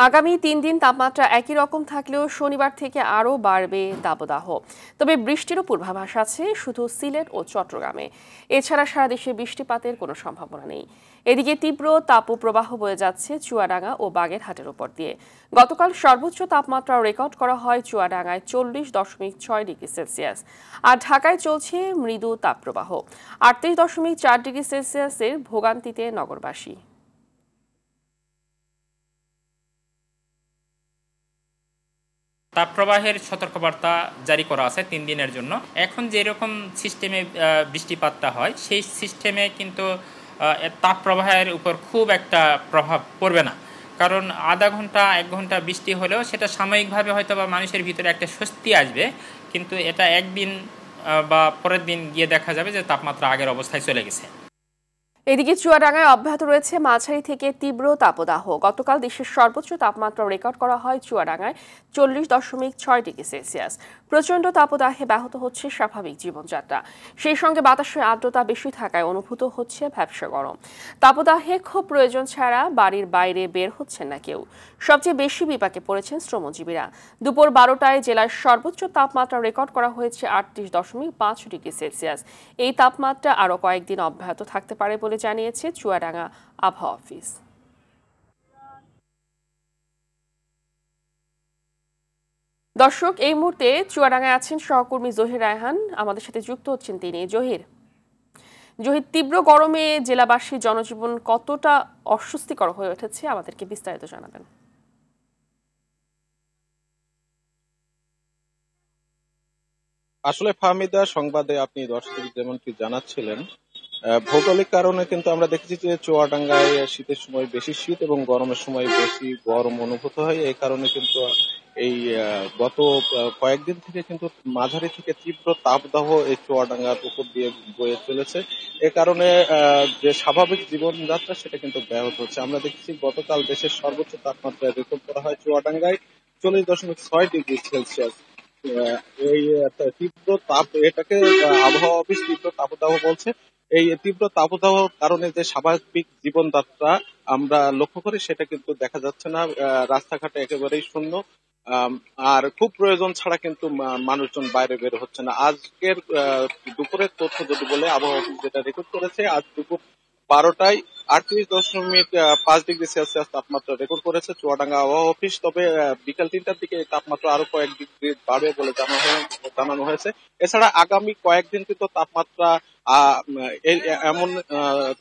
আগামী ৩ দিন তাপমাত্রা একই রকম থাকলেও শনিবার থেকে আরও বাড়বে দাবদাহ। তবে বৃষ্টিরও পূর্বাভাস আছে শুধু সিলেট ও চট্টগ্রামে। এছাড়া সারা দেশে বৃষ্টিপাতের কোনো সম্ভাবনা নেই। এদিকে তীব্র তাপপ্রবাহ বয়ে যাচ্ছে চুয়াডাঙ্গা ও বাগেরহাটের উপর দিয়ে। গতকাল সর্বোচ্চ তাপমাত্রা রেকর্ড করা হয় চুয়াডাঙ্গায় 40.6 ডিগ্রি সেলসিয়াস। আর ঢাকায় চলছে মৃদু তাপপ্রবাহ। 38.4 ডিগ্রি সেলসিয়াসের ভোগান্তিতে নগরবাসী। তাপপ্রবাহের সতর্কবার্তা জারি করা আছে ৩ দিনের জন্য। এখন যেরকম সিস্টেমে বৃষ্টিপাতটা হয় সেই সিস্টেমে কিন্তু তাপপ্রবাহের উপর খুব একটা প্রভাব পড়বে না, কারণ আধা ঘন্টা ১ ঘন্টা বৃষ্টি হলেও সেটা সাময়িকভাবে হয়তো বা মানুষের ভিতরে একটা স্বস্তি আসবে, কিন্তু এটা একদিন বা পরের দিন গিয়ে দেখা যাবে যে তাপমাত্রা আগের অবস্থায় চলে গেছে। এদিকে চুয়াডাঙ্গায় অব্যাহত রয়েছে মাঝারি থেকে তীব্র তাপদাহ। গতকাল দেশের সর্বোচ্চ তাপমাত্রা রেকর্ড করা হয় চুয়াডাঙ্গায় 40.6 ডিগ্রি সেলসিয়াস। প্রচণ্ড তাপদাহে ব্যাহত হচ্ছে স্বাভাবিক জীবনযাত্রা। সেই সঙ্গে বাতাসের আর্দ্রতা বেশি থাকায় অনুভূত হচ্ছে ভ্যাপসা গরম। তাপদাহে খুব প্রয়োজন ছাড়া বাড়ির বাইরে বের হচ্ছেন না কেউ। সবচেয়ে বেশি বিপাকে পড়েছেন শ্রমজীবীরা। দুপুর 12টায় জেলার সর্বোচ্চ তাপমাত্রা রেকর্ড করা হয়েছে 38.5 ডিগ্রি সেলসিয়াস। এই তাপমাত্রা আরও কয়েকদিন অব্যাহত থাকতে পারে বলে জানিয়েছে চুয়াডাঙ্গা আবহাওয়া অফিস। দর্শক, এই মুহূর্তে চুয়াডাঙ্গায় আছেন সহকর্মী জহির রায়হান, আমাদের সাথে যুক্ত হচ্ছেন তিনি। জহির, তীব্র গরমে জেলাবাসীর জনজীবন কতটা অস্বস্তিকর হয়ে উঠেছে আমাদেরকে বিস্তারিত জানাবেন। আসলে ফাহমিদা, সংবাদে আপনি দর্শক যেমনটি জানাচ্ছিলেন, ভৌগোলিক কারণে কিন্তু আমরা দেখেছি যে চুয়াডাঙ্গায় শীতের সময় বেশি শীত এবং গরমের সময় বেশি গরম অনুভূত হয়। এই কারণে কিন্তু এই গত কয়েকদিন থেকে কিন্তু মাঝারি থেকে তীব্র তাপদাহ এই চুয়াডাঙ্গার উপর দিয়ে বয়ে চলেছে। এ কারণে যে স্বাভাবিক জীবনযাত্রা সেটা কিন্তু ব্যাহত হচ্ছে। আমরা দেখেছি গতকাল দেশের সর্বোচ্চ তাপমাত্রা রেকর্ড করা হয় চুয়াডাঙ্গায় 40.6 ডিগ্রি সেলসিয়াস। এই তীব্র তাপ, এটাকে আবহাওয়া অফিস তীব্র তাপদাহ বলছে। এই তীব্র তাপদাহর কারণে যে স্বাভাবিক জীবনযাত্রা আমরা লক্ষ্য করি সেটা কিন্তু দেখা যাচ্ছে না। রাস্তাঘাটে একেবারেই শূন্য, আর খুব প্রয়োজন ছাড়া কিন্তু মানুষজন বাইরে বের হচ্ছে না। আজকের দুপুরের তথ্য যদি বলে, আবহাওয়া অফিস যেটা রেকর্ড করেছে, আজ দুপুর 12টায় 38.5 ডিগ্রি সেলসিয়াস তাপমাত্রা রেকর্ড করেছে চুয়াডাঙ্গা আবহাওয়া অফিস। তবে বিকাল 3টার দিকে এই তাপমাত্রা আরো কয়েক ডিগ্রি বাড়বে বলে জানানো হয়েছে। এছাড়া আগামী কয়েকদিন কিন্তু তাপমাত্রা এমন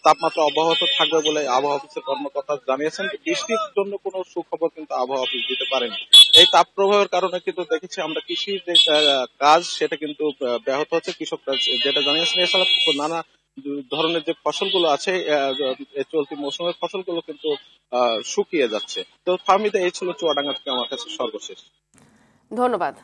তাপমাত্রা অব্যাহত থাকবে বলে আবহাওয়া অফিসের কর্মকর্তা জানিয়েছেন। বৃষ্টির জন্য কোনো সুখবর কিন্তু আবহাওয়া অফিস দিতে পারেনি। এই তাপ প্রবাহের কারণে কিন্তু দেখেছি আমরা কৃষির যে কাজ সেটা কিন্তু ব্যাহত হচ্ছে। কৃষকরা যেটা জানিয়েছেন, এছাড়া নানা ধরনের যে ফসলগুলো আছে চলতি মৌসুমের ফসলগুলো কিন্তু শুকিয়ে যাচ্ছে। তো ফার্মিতে এই ছিল চুয়াডাঙ্গা থেকে আমার কাছে সর্বশেষ। ধন্যবাদ।